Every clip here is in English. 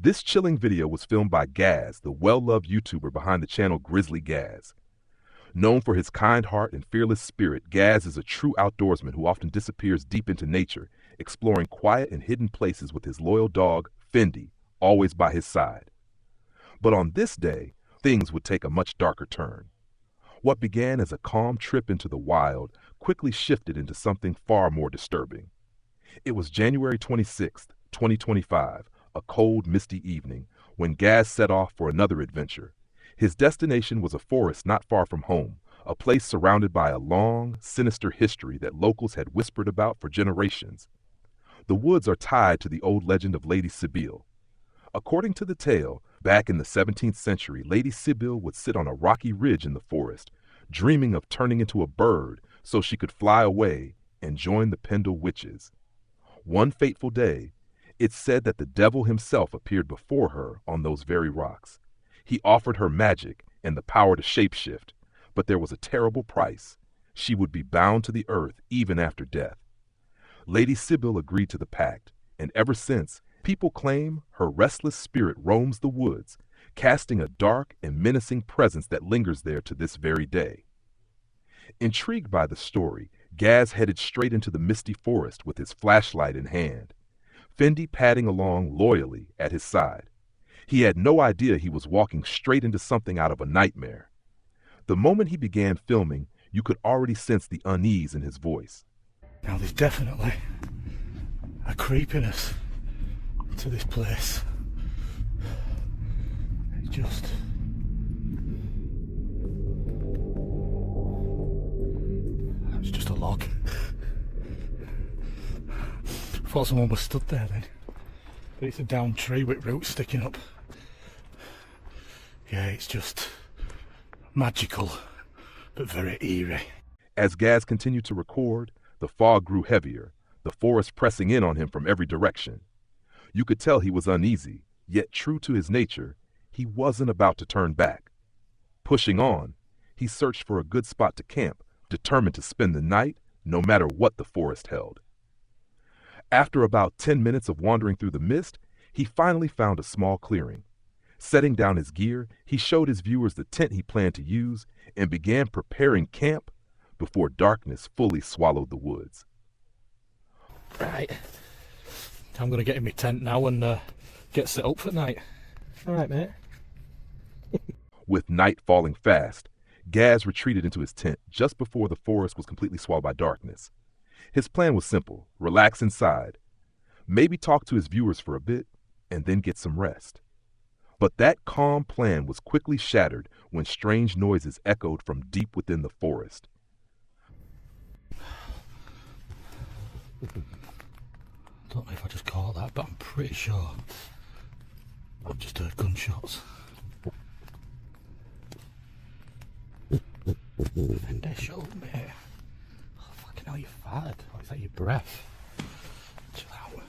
This chilling video was filmed by Gaz, the well-loved YouTuber behind the channel Grizzly Gaz. Known for his kind heart and fearless spirit, Gaz is a true outdoorsman who often disappears deep into nature, exploring quiet and hidden places with his loyal dog, Fendi, always by his side. But on this day, things would take a much darker turn. What began as a calm trip into the wild quickly shifted into something far more disturbing. It was January 26th, 2025, a cold, misty evening, when Gaz set off for another adventure. His destination was a forest not far from home, a place surrounded by a long, sinister history that locals had whispered about for generations. The woods are tied to the old legend of Lady Sibyl. According to the tale, back in the 17th century, Lady Sibyl would sit on a rocky ridge in the forest, dreaming of turning into a bird so she could fly away and join the Pendle witches. One fateful day, it's said that the devil himself appeared before her on those very rocks. He offered her magic and the power to shapeshift, but there was a terrible price. She would be bound to the earth even after death. Lady Sibyl agreed to the pact, and ever since, people claim her restless spirit roams the woods, casting a dark and menacing presence that lingers there to this very day. Intrigued by the story, Gaz headed straight into the misty forest with his flashlight in hand, Fendi padding along loyally at his side. He had no idea he was walking straight into something out of a nightmare. The moment he began filming, you could already sense the unease in his voice. Now there's definitely a creepiness to this place. It's just... it's just a log. I thought someone was stood there then. But it's a down tree with roots sticking up. Yeah, it's just magical, but very eerie. As Gaz continued to record, the fog grew heavier, the forest pressing in on him from every direction. You could tell he was uneasy, yet true to his nature, he wasn't about to turn back. Pushing on, he searched for a good spot to camp, determined to spend the night, no matter what the forest held. After about 10 minutes of wandering through the mist, he finally found a small clearing. Setting down his gear, he showed his viewers the tent he planned to use and began preparing camp before darkness fully swallowed the woods. Right, I'm going to get in my tent now and get set up for night. Alright, mate. With night falling fast, Gaz retreated into his tent just before the forest was completely swallowed by darkness. His plan was simple: relax inside, maybe talk to his viewers for a bit, and then get some rest. But that calm plan was quickly shattered when strange noises echoed from deep within the forest. I don't know if I just caught that, but I'm pretty sure I've just heard gunshots. And they showed me. Oh, fucking hell, you farted. Or is that your breath? Chill out.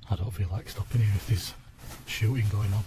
I don't feel like stopping here if there's shooting going on.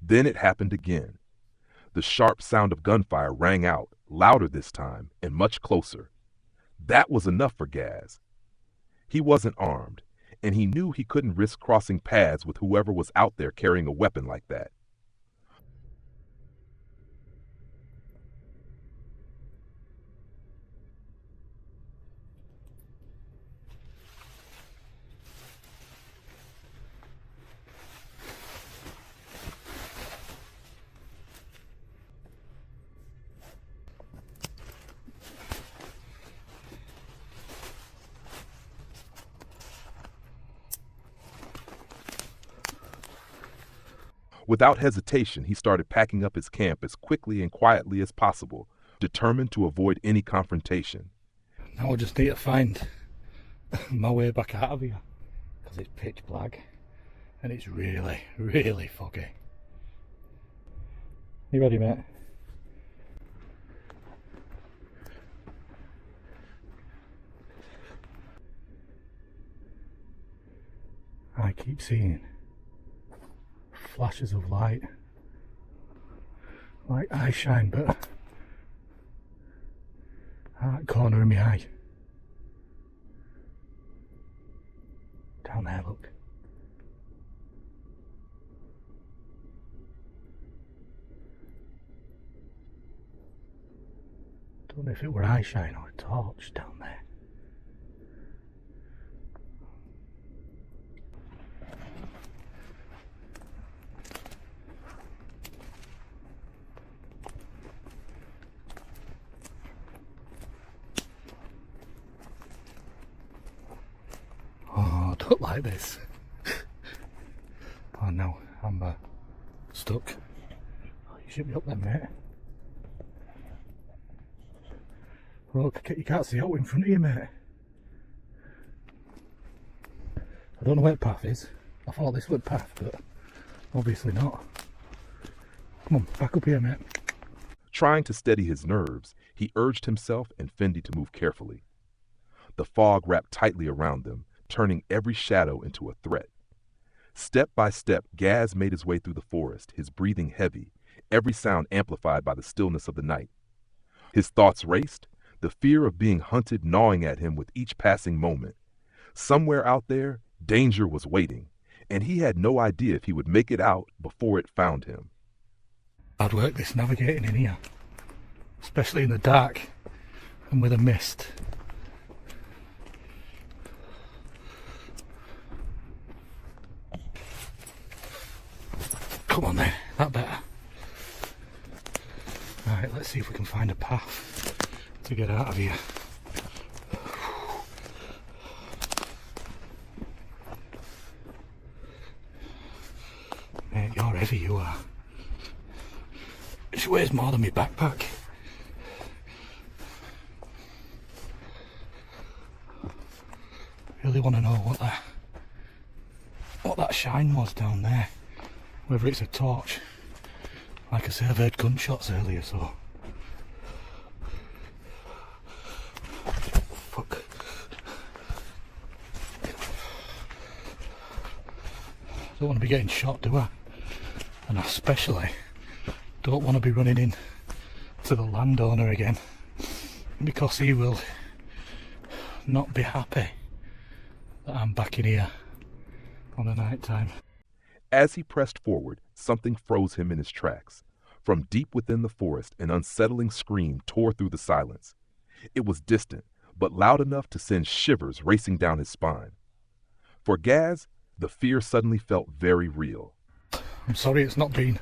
Then it happened again. The sharp sound of gunfire rang out, louder this time, and much closer. That was enough for Gaz. He wasn't armed, and he knew he couldn't risk crossing paths with whoever was out there carrying a weapon like that. Without hesitation, he started packing up his camp as quickly and quietly as possible, determined to avoid any confrontation. Now I just need to find my way back out of here, because it's pitch black and it's really, really foggy. You ready, mate? I keep seeing flashes of light, like eye shine, but at that corner of my eye. Down there, look. Don't know if it were eye shine or a torch down there. Oh, I don't like this. Oh no, I'm stuck. Oh, you should be up there, mate. Look, you can't see out in front of you, mate. I don't know where the path is. I thought this was the path, but obviously not. Come on, back up here, mate. Trying to steady his nerves, he urged himself and Fendi to move carefully. The fog wrapped tightly around them, turning every shadow into a threat. Step by step, Gaz made his way through the forest, his breathing heavy, every sound amplified by the stillness of the night. His thoughts raced, the fear of being hunted gnawing at him with each passing moment. Somewhere out there, danger was waiting, and he had no idea if he would make it out before it found him. I'd work this navigating in here, especially in the dark and with a mist. Come on then, that better. Right, let's see if we can find a path to get out of here. Mate, you're heavy, you are. She weighs more than my backpack. Really want to know what that shine was down there. Whether it's a torch. Like I say, I've heard gunshots earlier, so. Fuck. Don't want to be getting shot, do I? And I especially don't want to be running in to the landowner again, because he will not be happy that I'm back in here on a night time. As he pressed forward, something froze him in his tracks. From deep within the forest, an unsettling scream tore through the silence. It was distant, but loud enough to send shivers racing down his spine. For Gaz, the fear suddenly felt very real. I'm sorry it's not been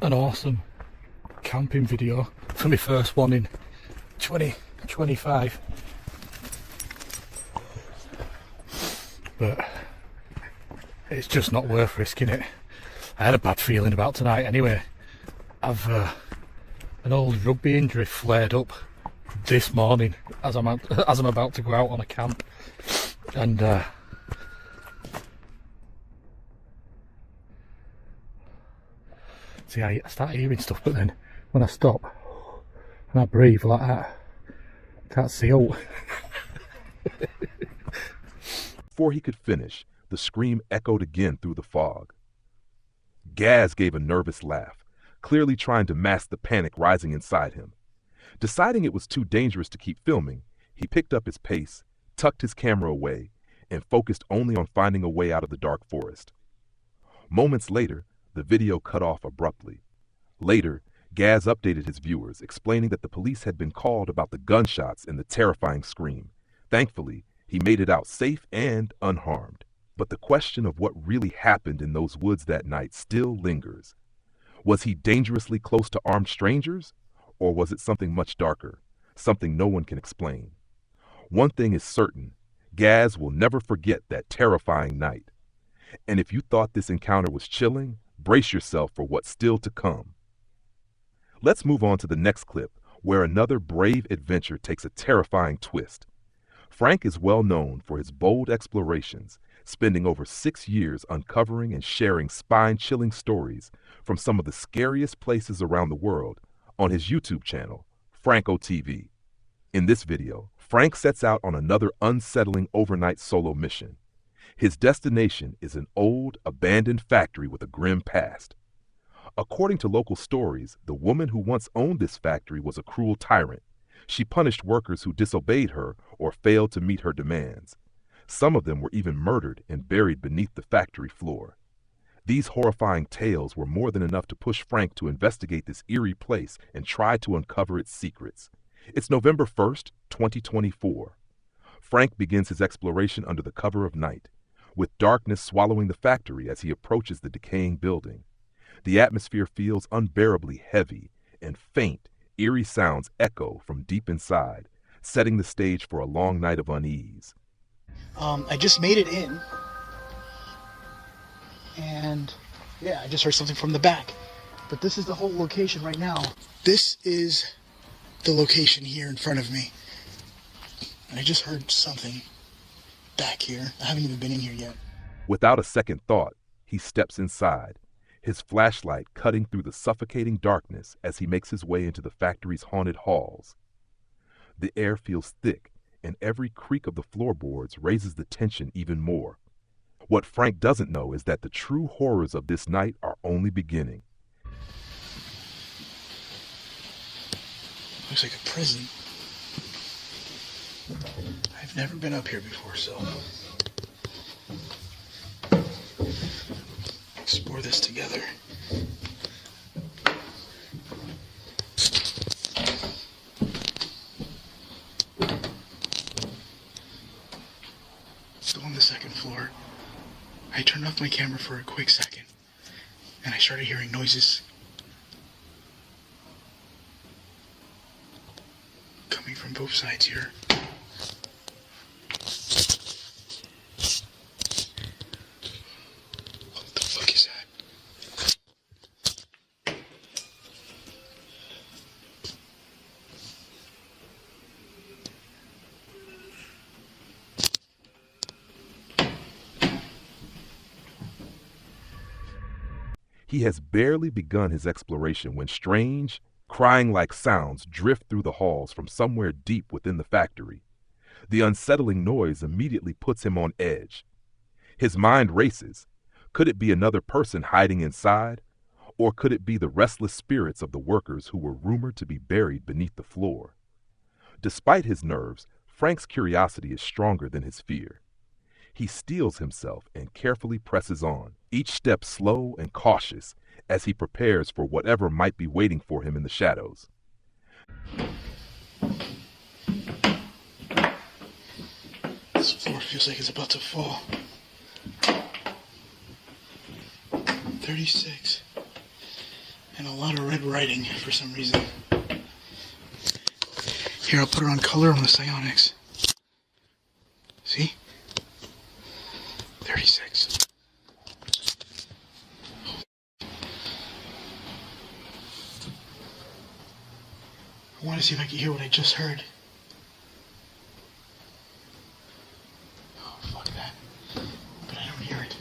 an awesome camping video for my first one in 2025. But it's just not worth risking it. I had a bad feeling about tonight anyway. I've an old rugby injury flared up this morning as I'm about to go out on a camp, and see, I start hearing stuff, but then when I stop and I breathe like that, I can't see out. Before he could finish, the scream echoed again through the fog. Gaz gave a nervous laugh, clearly trying to mask the panic rising inside him. Deciding it was too dangerous to keep filming, he picked up his pace, tucked his camera away, and focused only on finding a way out of the dark forest. Moments later, the video cut off abruptly. Later, Gaz updated his viewers, explaining that the police had been called about the gunshots and the terrifying scream. Thankfully, he made it out safe and unharmed. But the question of what really happened in those woods that night still lingers. Was he dangerously close to armed strangers? Or was it something much darker, something no one can explain? One thing is certain, Gaz will never forget that terrifying night. And if you thought this encounter was chilling, brace yourself for what's still to come. Let's move on to the next clip, where another brave adventure takes a terrifying twist. Frank is well known for his bold explorations, spending over 6 years uncovering and sharing spine-chilling stories from some of the scariest places around the world on his YouTube channel, Franco TV. In this video, Frank sets out on another unsettling overnight solo mission. His destination is an old, abandoned factory with a grim past. According to local stories, the woman who once owned this factory was a cruel tyrant. She punished workers who disobeyed her or failed to meet her demands. Some of them were even murdered and buried beneath the factory floor. These horrifying tales were more than enough to push Frank to investigate this eerie place and try to uncover its secrets. It's November 1st, 2024. Frank begins his exploration under the cover of night, with darkness swallowing the factory as he approaches the decaying building. The atmosphere feels unbearably heavy, and faint, eerie sounds echo from deep inside, setting the stage for a long night of unease. I just made it in, and yeah, I just heard something from the back. But this is the whole location right now. This is the location here in front of me. And I just heard something back here. I haven't even been in here yet. Without a second thought, he steps inside, his flashlight cutting through the suffocating darkness as he makes his way into the factory's haunted halls. The air feels thick, and every creak of the floorboards raises the tension even more. What Frank doesn't know is that the true horrors of this night are only beginning. Looks like a prison. I've never been up here before, so explore this together. Still on the second floor. I turned off my camera for a quick second, and I started hearing noises coming from both sides here. What the fuck is that? He has barely begun his exploration when strange, crying-like sounds drift through the halls from somewhere deep within the factory. The unsettling noise immediately puts him on edge. His mind races. Could it be another person hiding inside? Or could it be the restless spirits of the workers who were rumored to be buried beneath the floor? Despite his nerves, Frank's curiosity is stronger than his fear. He steels himself and carefully presses on, each step slow and cautious as he prepares for whatever might be waiting for him in the shadows. This floor feels like it's about to fall. 36. And a lot of red writing for some reason. Here, I'll put it on color on the psionics. See? 36. I want to see if I can hear what I just heard. Oh, fuck that. But I don't hear it.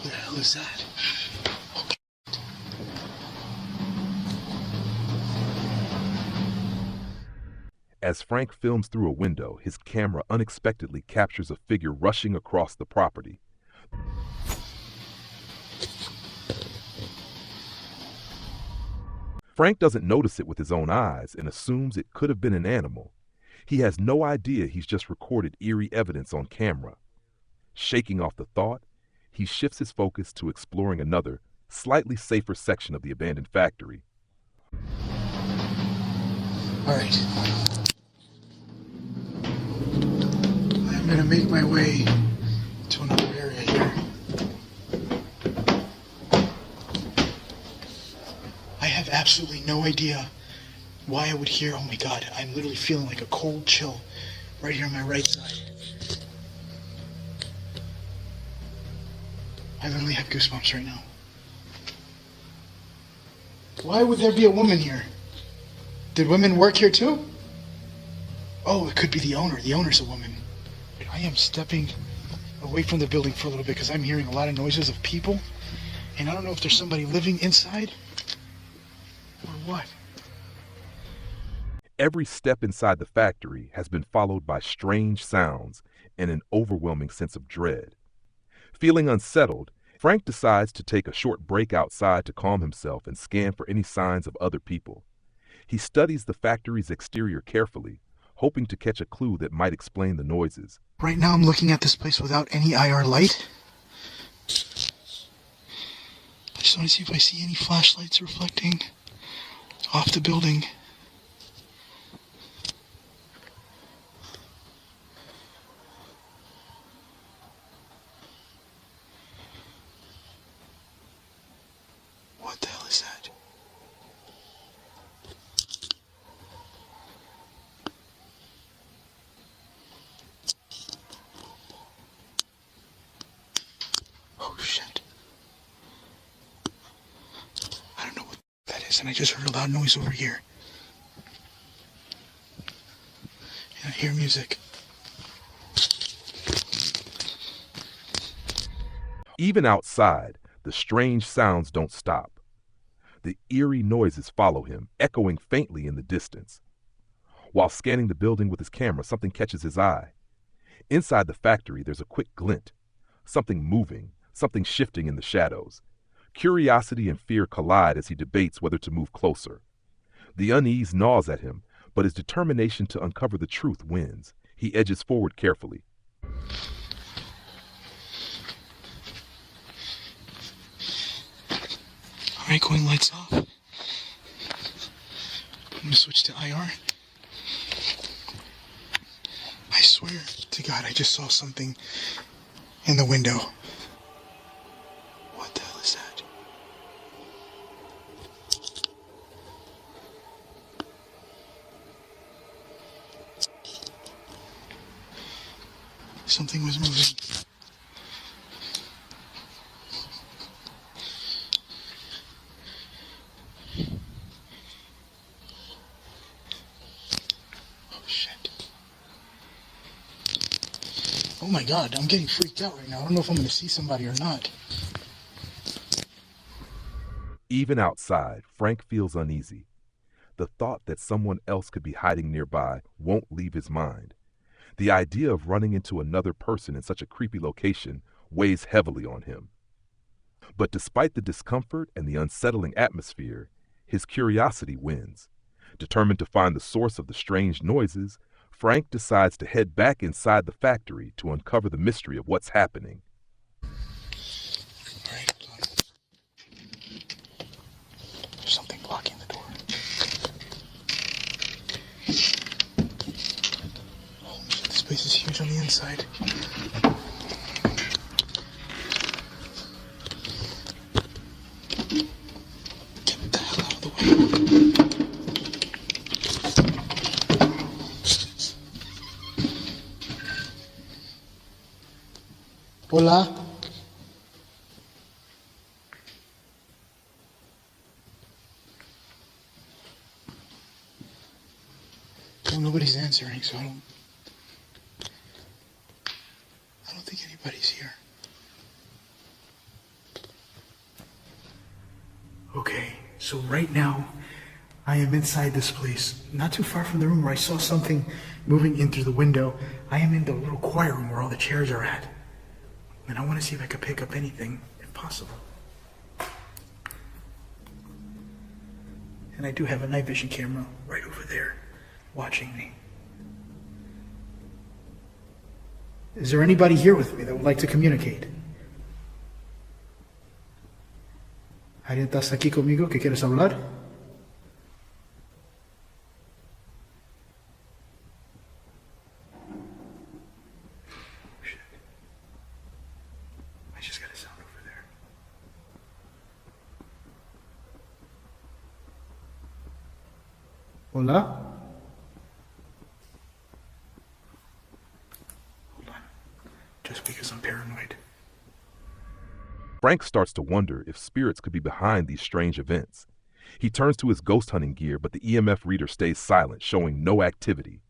Who the hell is that? As Frank films through a window, his camera unexpectedly captures a figure rushing across the property. Frank doesn't notice it with his own eyes and assumes it could have been an animal. He has no idea he's just recorded eerie evidence on camera. Shaking off the thought, he shifts his focus to exploring another, slightly safer section of the abandoned factory. All right. I'm gonna make my way to another area here. I have absolutely no idea why I would hear. Oh my God, I'm literally feeling like a cold chill right here on my right side. I literally have goosebumps right now. Why would there be a woman here? Did women work here too? Oh, it could be the owner. The owner's a woman. I am stepping away from the building for a little bit because I'm hearing a lot of noises of people, and I don't know if there's somebody living inside or what. Every step inside the factory has been followed by strange sounds and an overwhelming sense of dread. Feeling unsettled, Frank decides to take a short break outside to calm himself and scan for any signs of other people. He studies the factory's exterior carefully, hoping to catch a clue that might explain the noises. Right now I'm looking at this place without any IR light. I just want to see if I see any flashlights reflecting off the building. What the hell is that? Oh shit. I don't know what that is, and I just heard a loud noise over here. And I hear music. Even outside, the strange sounds don't stop. The eerie noises follow him, echoing faintly in the distance. While scanning the building with his camera, something catches his eye. Inside the factory, there's a quick glint. Something moving, something shifting in the shadows. Curiosity and fear collide as he debates whether to move closer. The unease gnaws at him, but his determination to uncover the truth wins. He edges forward carefully. Alright, going lights off. I'm gonna switch to IR. I swear to God, I just saw something in the window. What the hell is that? Something was moving. Oh my God, I'm getting freaked out right now. I don't know if I'm going to see somebody or not. Even outside, Frank feels uneasy. The thought that someone else could be hiding nearby won't leave his mind. The idea of running into another person in such a creepy location weighs heavily on him. But despite the discomfort and the unsettling atmosphere, his curiosity wins. Determined to find the source of the strange noises, Frank decides to head back inside the factory to uncover the mystery of what's happening. Alright, hold on. There's something blocking the door. Holy shit, this place is huge on the inside. Get the hell out of the way. Hola. Well, nobody's answering, so I don't think anybody's here. Okay, so right now I am inside this place, not too far from the room where I saw something moving in through the window. I am in the little quiet room where all the chairs are at. And I want to see if I can pick up anything, if possible. And I do have a night vision camera right over there, watching me. Is there anybody here with me that would like to communicate? ¿Alguien está aquí conmigo que quieres hablar? Shit. I just got a sound over there. Hola? Hold on. Just because I'm paranoid. Frank starts to wonder if spirits could be behind these strange events. He turns to his ghost hunting gear, but the EMF reader stays silent, showing no activity.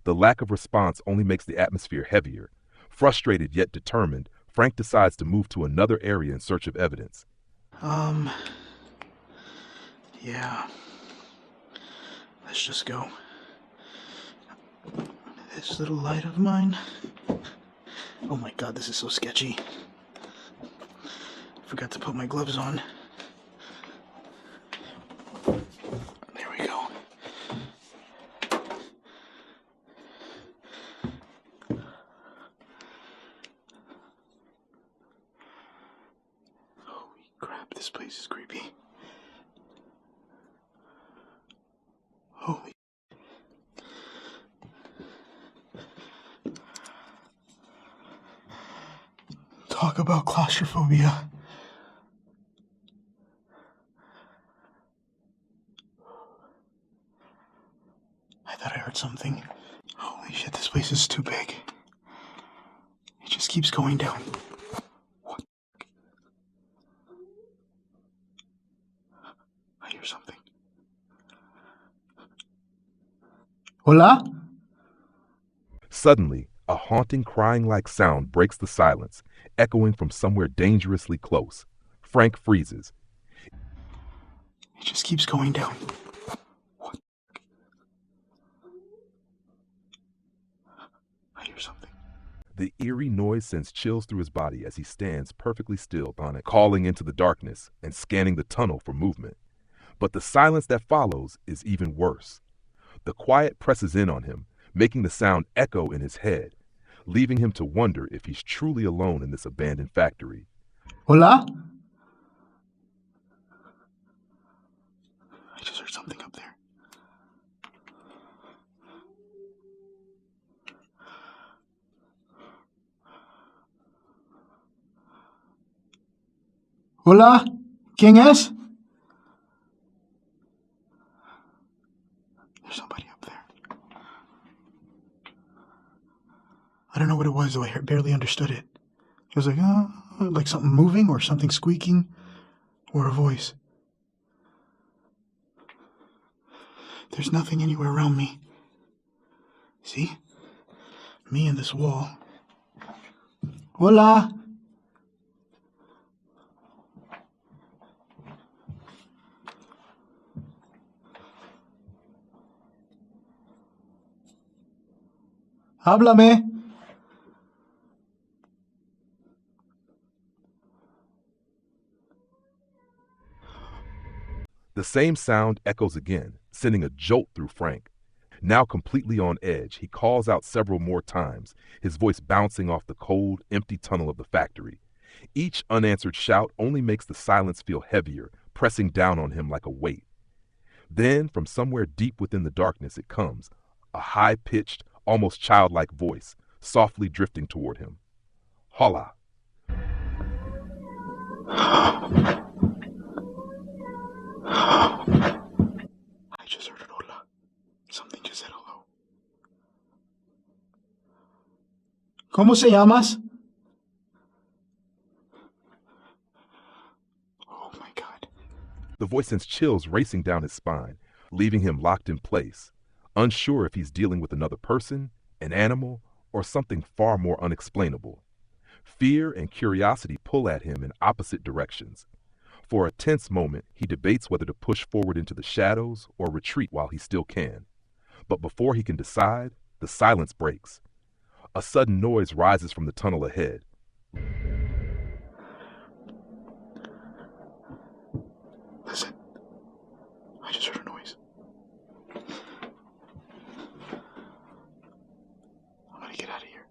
The lack of response only makes the atmosphere heavier. Frustrated yet determined, Frank decides to move to another area in search of evidence. Yeah. Let's just go. This little light of mine. Oh my god, this is so sketchy. Forgot to put my gloves on. There we go. Holy crap, this place is creepy. Holy. Talk about claustrophobia. I thought I heard something. Holy shit, this place is too big. It just keeps going down. What? I hear something. Hola? Suddenly, a haunting crying-like sound breaks the silence, echoing from somewhere dangerously close. Frank freezes. It just keeps going down. What? I hear something. The eerie noise sends chills through his body as he stands perfectly still upon it, calling into the darkness and scanning the tunnel for movement. But the silence that follows is even worse. The quiet presses in on him, making the sound echo in his head, leaving him to wonder if he's truly alone in this abandoned factory. Hola? I just heard something up there. Hola? ¿Quién es? There's somebody up there. I don't know what it was, though. I barely understood it. It was like something moving or something squeaking or a voice. There's nothing anywhere around me. See? Me and this wall. Hola! Háblame. The same sound echoes again, sending a jolt through Frank. Now completely on edge, he calls out several more times, his voice bouncing off the cold, empty tunnel of the factory. Each unanswered shout only makes the silence feel heavier, pressing down on him like a weight. Then, from somewhere deep within the darkness, it comes, a high-pitched, almost childlike voice, softly drifting toward him. Hola. I just heard it, hola. Something just said hello. ¿Cómo se llamas? Oh my god. The voice sends chills racing down his spine, leaving him locked in place, unsure if he's dealing with another person, an animal, or something far more unexplainable. Fear and curiosity pull at him in opposite directions. For a tense moment, he debates whether to push forward into the shadows or retreat while he still can. But before he can decide, the silence breaks. A sudden noise rises from the tunnel ahead. Listen, I just heard a noise. I'm gonna get out of here.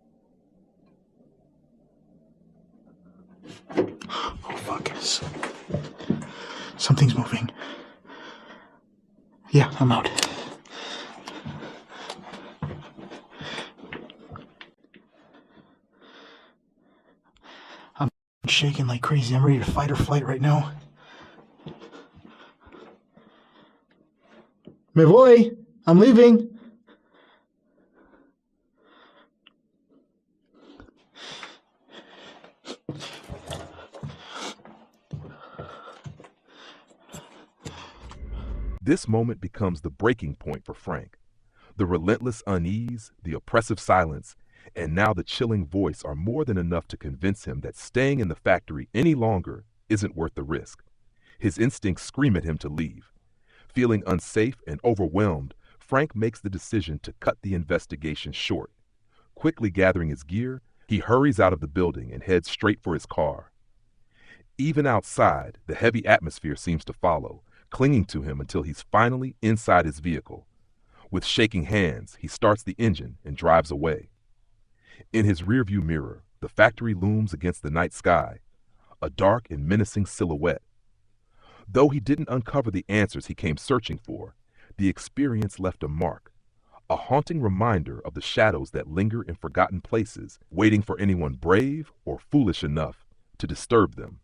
Oh fuck. Something's moving. Yeah, I'm out. I'm shaking like crazy. I'm ready to fight or flight right now. Me voy. I'm leaving. This moment becomes the breaking point for Frank. The relentless unease, the oppressive silence, and now the chilling voice are more than enough to convince him that staying in the factory any longer isn't worth the risk. His instincts scream at him to leave. Feeling unsafe and overwhelmed, Frank makes the decision to cut the investigation short. Quickly gathering his gear, he hurries out of the building and heads straight for his car. Even outside, the heavy atmosphere seems to follow, clinging to him until he's finally inside his vehicle. With shaking hands, he starts the engine and drives away. In his rearview mirror, the factory looms against the night sky, a dark and menacing silhouette. Though he didn't uncover the answers he came searching for, the experience left a mark, a haunting reminder of the shadows that linger in forgotten places, waiting for anyone brave or foolish enough to disturb them.